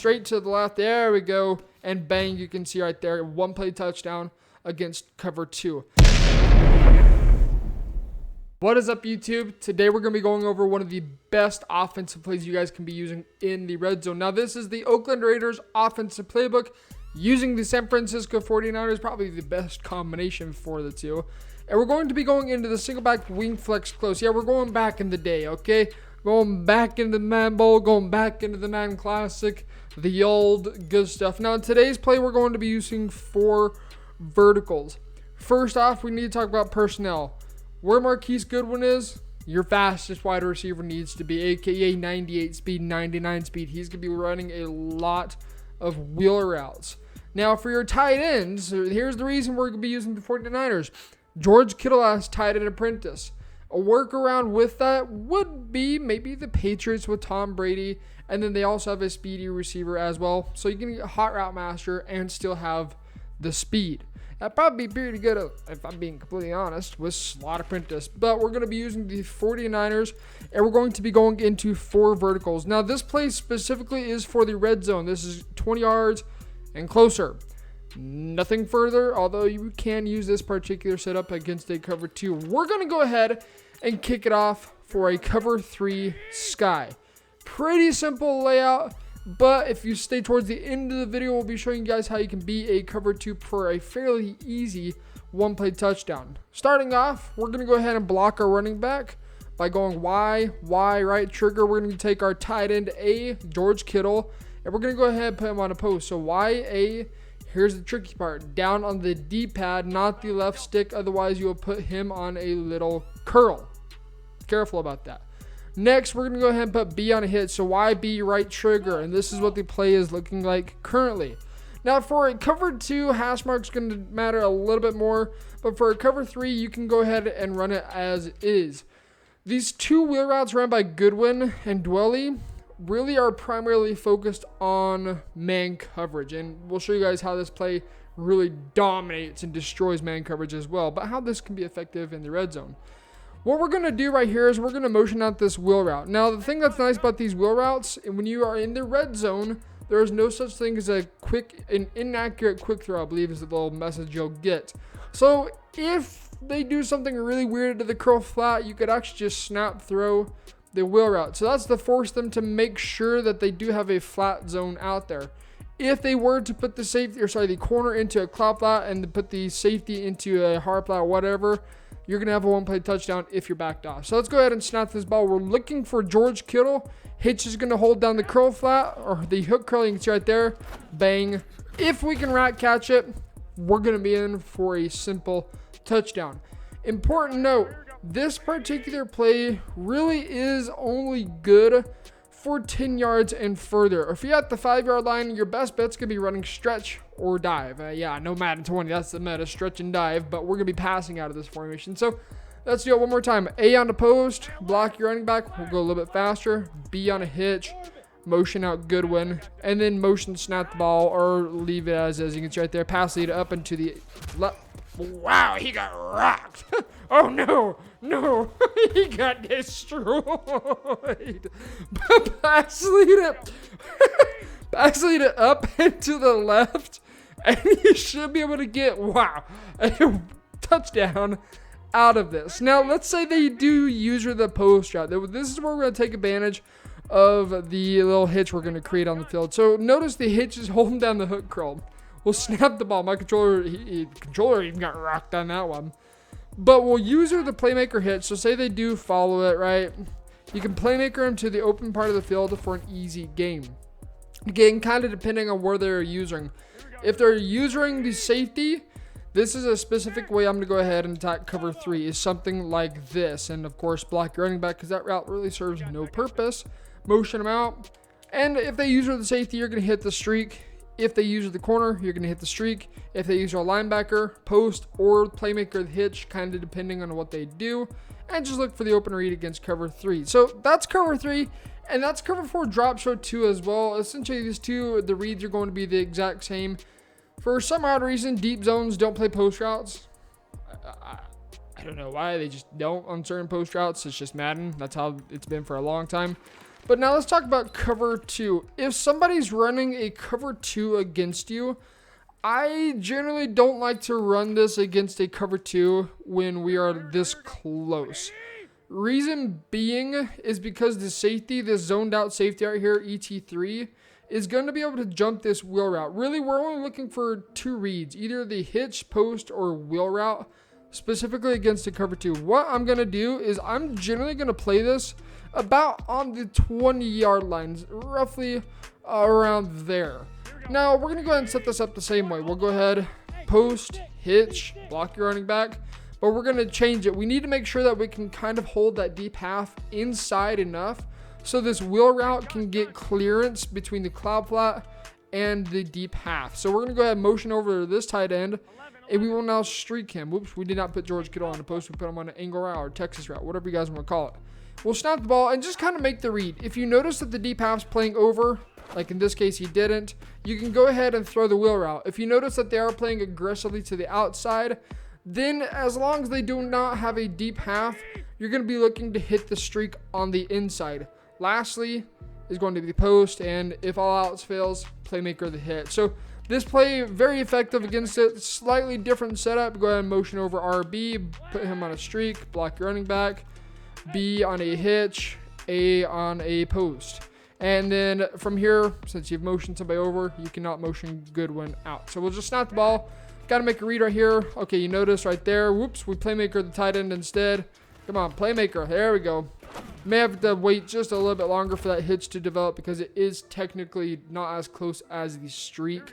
straight to the left. There we go. And bang, you can see right there, one play touchdown against cover 2. What is up, YouTube? Today we're going to be going over one of the best offensive plays you guys can be using in the red zone. Now, this is the Oakland Raiders offensive playbook using the San Francisco 49ers, probably the best combination for the two. And we're going to be going into the single back wing flex close. Yeah, we're going back in the day, okay? Going back into the Madden Bowl, going back into the Madden Classic, the old good stuff. Now, in today's play, we're going to be using 4 verticals. First off, we need to talk about personnel. Where Marquise Goodwin is, your fastest wide receiver needs to be, aka 98 speed, 99 speed. He's going to be running a lot of wheel routes. Now, for your tight ends, here's the reason we're going to be using the 49ers. George Kittle as tight end apprentice. A workaround with that would be maybe the Patriots with Tom Brady, and then they also have a speedy receiver as well. So you can get a hot route master and still have the speed. That'd probably be pretty good, if I'm being completely honest, with slot apprentice. But we're going to be using the 49ers, and we're going to be going into 4 verticals. Now, this play specifically is for the red zone. This is 20 yards and closer. Nothing further, although you can use this particular setup against a cover 2. We're going to go ahead and kick it off for a cover 3 sky. Pretty simple layout. But if you stay towards the end of the video, we'll be showing you guys how you can be a cover 2 for a fairly easy one-play touchdown. Starting off, we're going to go ahead and block our running back by going Y, right trigger. We're going to take our tight end A, George Kittle, and we're going to go ahead and put him on a post. So Y, A, here's the tricky part. Down on the D-pad, not the left stick. Otherwise, you will put him on a little curl. Careful about that. Next, we're going to go ahead and put B on a hit. So YB right trigger. And this is what the play is looking like currently. Now, for a cover 2, hash mark's going to matter a little bit more. But for a cover 3, you can go ahead and run it as is. These 2 wheel routes run by Goodwin and Dwelly really are primarily focused on man coverage. And we'll show you guys how this play really dominates and destroys man coverage as well. But how this can be effective in the red zone. What we're going to do right here is we're going to motion out this wheel route. Now, the thing that's nice about these wheel routes, when you are in the red zone, there is no such thing as an inaccurate quick throw, I believe is the little message you'll get. So, if they do something really weird to the curl flat, you could actually just snap throw the wheel route. So, that's to force them to make sure that they do have a flat zone out there. If they were to put the corner into a cloud flat and to put the safety into a hard flat, whatever, you're going to have a one-play touchdown if you're backed off. So let's go ahead and snap this ball. We're looking for George Kittle. Hitch is going to hold down the curl flat, or the hook curl. You can see right there. Bang. If we can rat catch it, we're going to be in for a simple touchdown. Important note, this particular play really is only good for 10 yards and further. If you're at the 5-yard line, your best bet's going to be running stretch or dive. Yeah, no Madden 20, that's the meta, stretch and dive, but we're going to be passing out of this formation. So let's do it one more time. A on the post, block your running back. We'll go a little bit faster. B on a hitch, motion out Goodwin, and then motion snap the ball or leave it as is. You can see right there, pass lead up into the left. Wow, he got rocked. Oh, no, he got destroyed. Pass lead it up and to the left, and you should be able to get, a touchdown out of this. Now, let's say they do use the post route. This is where we're going to take advantage of the little hitch we're going to create on the field. So, notice the hitch is holding down the hook curl. We'll snap the ball. My controller even got rocked on that one. But we'll use the playmaker hitch. So say they do follow it, right? You can playmaker them to the open part of the field for an easy game. Again, kind of depending on where they're using. If they're using the safety, this is a specific way I'm going to go ahead and attack cover 3 is something like this. And of course, block your running back because that route really serves no purpose. Motion them out. And if they use the safety, you're going to hit the streak. If they use the corner, you're going to hit the streak. If they use our linebacker, post, or playmaker the hitch, kind of depending on what they do. And just look for the open read against cover 3. So that's cover 3. And that's cover 4 drop show 2 as well. Essentially, these two, the reads are going to be the exact same. For some odd reason, deep zones don't play post routes. I don't know why. They just don't on certain post routes. It's just Madden. That's how it's been for a long time. But now let's talk about cover 2. If somebody's running a cover 2 against you, I generally don't like to run this against a cover 2 when we are this close. Reason being is because the safety, this zoned out safety right here, ET3, is going to be able to jump this wheel route. Really, we're only looking for 2 reads, either the hitch, post, or wheel route, specifically against a cover 2. What I'm going to do is I'm generally going to play this about on the 20-yard lines, roughly around there. Now, we're going to go ahead and set this up the same way. We'll go ahead, post, hitch, block your running back, but we're going to change it. We need to make sure that we can kind of hold that deep half inside enough so this wheel route can get clearance between the cloud flat and the deep half. So we're going to go ahead and motion over to this tight end, and we will now streak him. Whoops, we did not put George Kittle on the post. We put him on an angle route or Texas route, whatever you guys want to call it. We'll snap the ball and just kind of make the read. If you notice that the deep half's playing over, like in this case he didn't, you can go ahead and throw the wheel route. If you notice that they are playing aggressively to the outside, then as long as they do not have a deep half, you're going to be looking to hit the streak on the inside. Lastly is going to be the post, and if all else fails, playmaker the hit. So this play, very effective against it. Slightly different setup. Go ahead and motion over RB, put him on a streak, block your running back, B on a hitch, A on a post. And then from here, since you've motioned somebody over, you cannot motion Goodwin out. So we'll just snap the ball. Got to make a read right here. Okay, you notice right there. Whoops, we playmaker the tight end instead. Come on, playmaker. There we go. May have to wait just a little bit longer for that hitch to develop because it is technically not as close as the streak.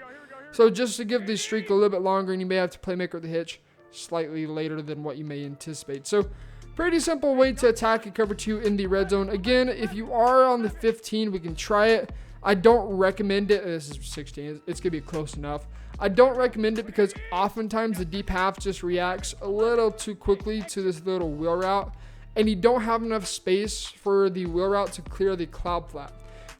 So just to give the streak a little bit longer, and you may have to playmaker the hitch slightly later than what you may anticipate. So pretty simple way to attack a cover 2 in the red zone. Again, if you are on the 15, we can try it. I don't recommend it. This is 16. It's going to be close enough. I don't recommend it because oftentimes the deep half just reacts a little too quickly to this little wheel route, and you don't have enough space for the wheel route to clear the cloud flat.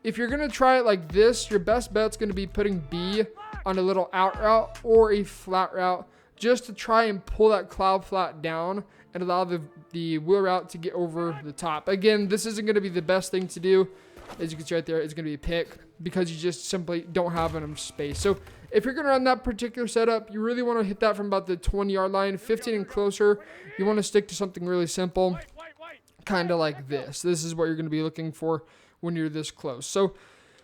If you're going to try it like this, your best bet's going to be putting B on a little out route or a flat route just to try and pull that cloud flat down and allow the wheel route to get over the top. Again, this isn't going to be the best thing to do. As you can see right there, it's going to be a pick because you just simply don't have enough space. So if you're going to run that particular setup, you really want to hit that from about the 20-yard line, 15 and closer. You want to stick to something really simple, kind of like this. This is what you're going to be looking for when you're this close. So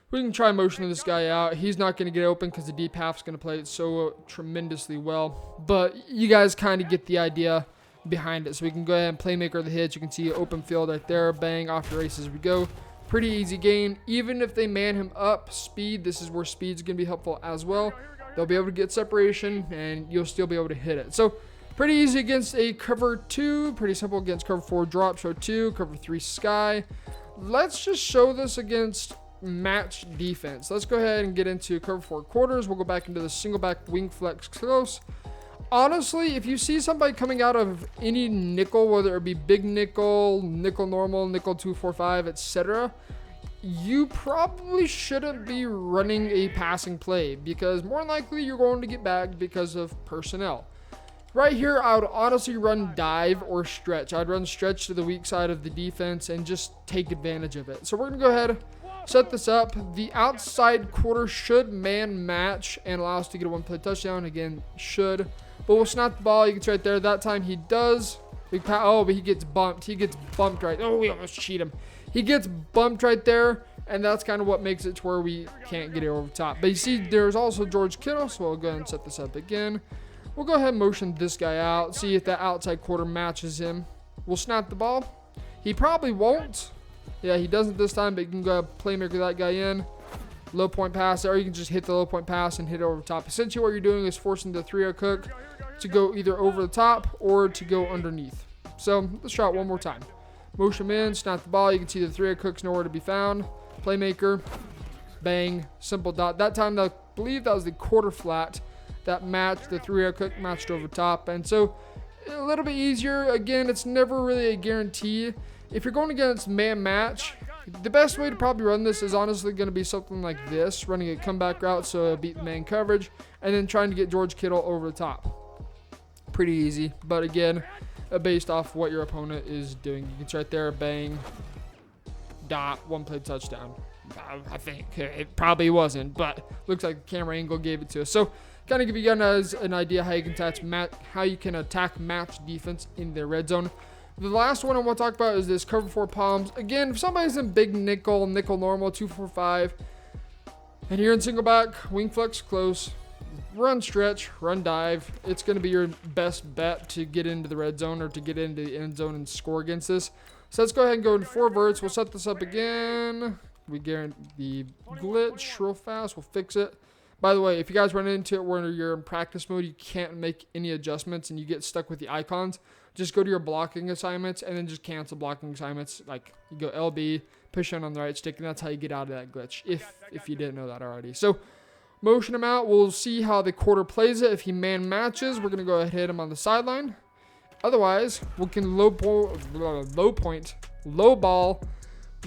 we can try motioning this guy out. He's not going to get open because the deep half's going to play it so tremendously well. But you guys kind of get the idea behind it. So we can go ahead and playmaker the hitch. You can see open field right there. Bang, off the races we go. Pretty easy gain. Even if they man him up, speed, this is where speed's going to be helpful as well. They'll be able to get separation, and you'll still be able to hit it. So pretty easy against a cover 2. Pretty simple against cover 4 drop show 2, cover 3 sky. Let's just show this against match defense. Let's go ahead and get into cover 4 quarters. We'll go back into the single back wing flex close. Honestly, if you see somebody coming out of any nickel, whether it be big nickel, nickel normal, nickel 245, etc., you probably shouldn't be running a passing play because more than likely you're going to get bagged because of personnel. Right here, I would honestly run dive or stretch. I'd run stretch to the weak side of the defense and just take advantage of it. So we're going to go ahead, set this up. The outside quarter should man match and allow us to get a one-play touchdown. Again, should. But we'll snap the ball. You can see right there. That time he does. Oh, but he gets bumped. He gets bumped right. Oh, we almost cheat him. He gets bumped right there. And that's kind of what makes it to where we can't get it over the top. But you see, there's also George Kittle. So we'll go ahead and set this up again. We'll go ahead and motion this guy out. See if that outside quarter matches him. We'll snap the ball. He probably won't. Yeah, he doesn't this time. But you can go ahead and playmaker that guy in. Low point pass, or you can just hit the low point pass and hit it over the top. Essentially what you're doing is forcing the 3-0 cook to go either over the top or to go underneath. So let's try it one more time. Motion in, snap the ball. You can see the 3-0 cook's nowhere to be found. Playmaker, bang, simple dot. That time I believe that was the quarter flat that matched the 3-0 cook, matched over top. And so a little bit easier. Again, it's never really a guarantee. If you're going against man match, the best way to probably run this is honestly going to be something like this, running a comeback route so it'll beat the man coverage, and then trying to get George Kittle over the top. Pretty easy, but again, based off what your opponent is doing. You can see right there, bang, dot, one play touchdown. I think it probably wasn't, but looks like the camera angle gave it to us. So kind of give you guys an idea how you can attack match defense in the red zone. The last one I want to talk about is this cover 4 palms. Again, if somebody's in big nickel normal, 2-4-5, and you're in single back, wing flex close, run stretch, run dive, it's going to be your best bet to get into the red zone or to get into the end zone and score against this. So let's go ahead and go into 4 verts. We'll set this up again. We guarantee the glitch real fast. We'll fix it. By the way, if you guys run into it where you're in practice mode, you can't make any adjustments and you get stuck with the icons, just go to your blocking assignments and then just cancel blocking assignments. Like you go LB, push in on the right stick, and that's how you get out of that glitch, if you didn't know that already. So motion him out. We'll see how the quarter plays it. If he man matches, we're going to go ahead and hit him on the sideline. Otherwise, we can low ball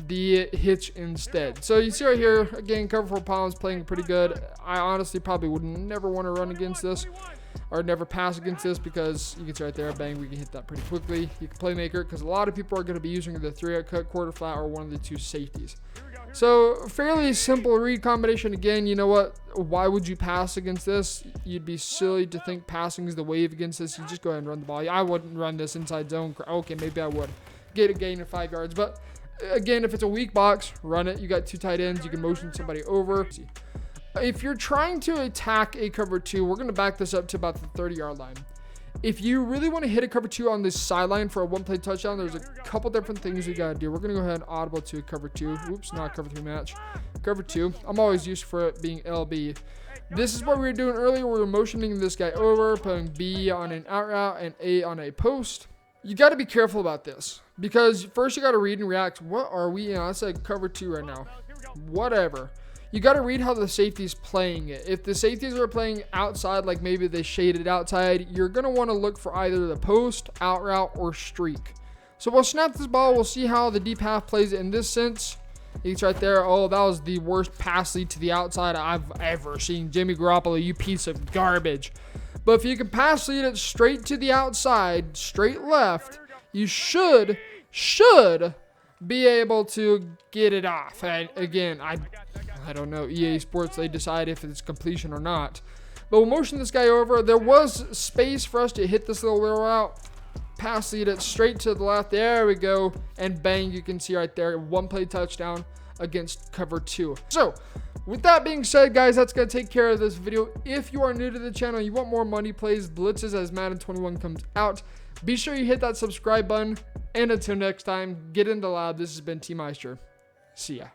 the hitch instead. So you see right here, again, cover 4 palms playing pretty good. I honestly probably would never want to run against this or never pass against this because you can see right there, bang, we can hit that pretty quickly. You can playmaker because a lot of people are going to be using the 3-out cut, quarter flat, or one of the 2 safeties. So fairly simple read combination. Again, you know what? Why would you pass against this? You'd be silly to think passing is the wave against this. You just go ahead and run the ball. I wouldn't run this inside zone. Okay, maybe I would get a gain of 5 yards, but again, if it's a weak box, run it. You got 2 tight ends. You can motion somebody over. If you're trying to attack a cover 2, we're going to back this up to about the 30-yard line. If you really want to hit a cover 2 on this sideline for a one-play touchdown, there's a couple different things you got to do. We're going to go ahead and audible to a cover 2. Oops, not a cover 3 match. Cover 2. I'm always used for it being LB. This is what we were doing earlier. We were motioning this guy over, putting B on an out route and A on a post. You got to be careful about this because first you got to read and react. What are we in? Let's say cover 2 right now. Whatever. You got to read how the safety's playing it. If the safeties are playing outside, like maybe they shaded outside, you're going to want to look for either the post, out route, or streak. So we'll snap this ball. We'll see how the deep half plays it in this sense. It's right there. Oh, that was the worst pass lead to the outside I've ever seen. Jimmy Garoppolo, you piece of garbage. But if you can pass lead it straight to the outside, straight left, you should be able to get it off. And again, I don't know. EA Sports, they decide if it's completion or not. But we'll motion this guy over. There was space for us to hit this little wheel route. Pass lead it straight to the left. There we go. And bang, you can see right there, one play touchdown against cover 2. So with that being said, guys, that's going to take care of this video. If you are new to the channel, you want more money plays, blitzes as Madden 21 comes out, be sure you hit that subscribe button. And until next time, get in the lab. This has been T Meister. See ya.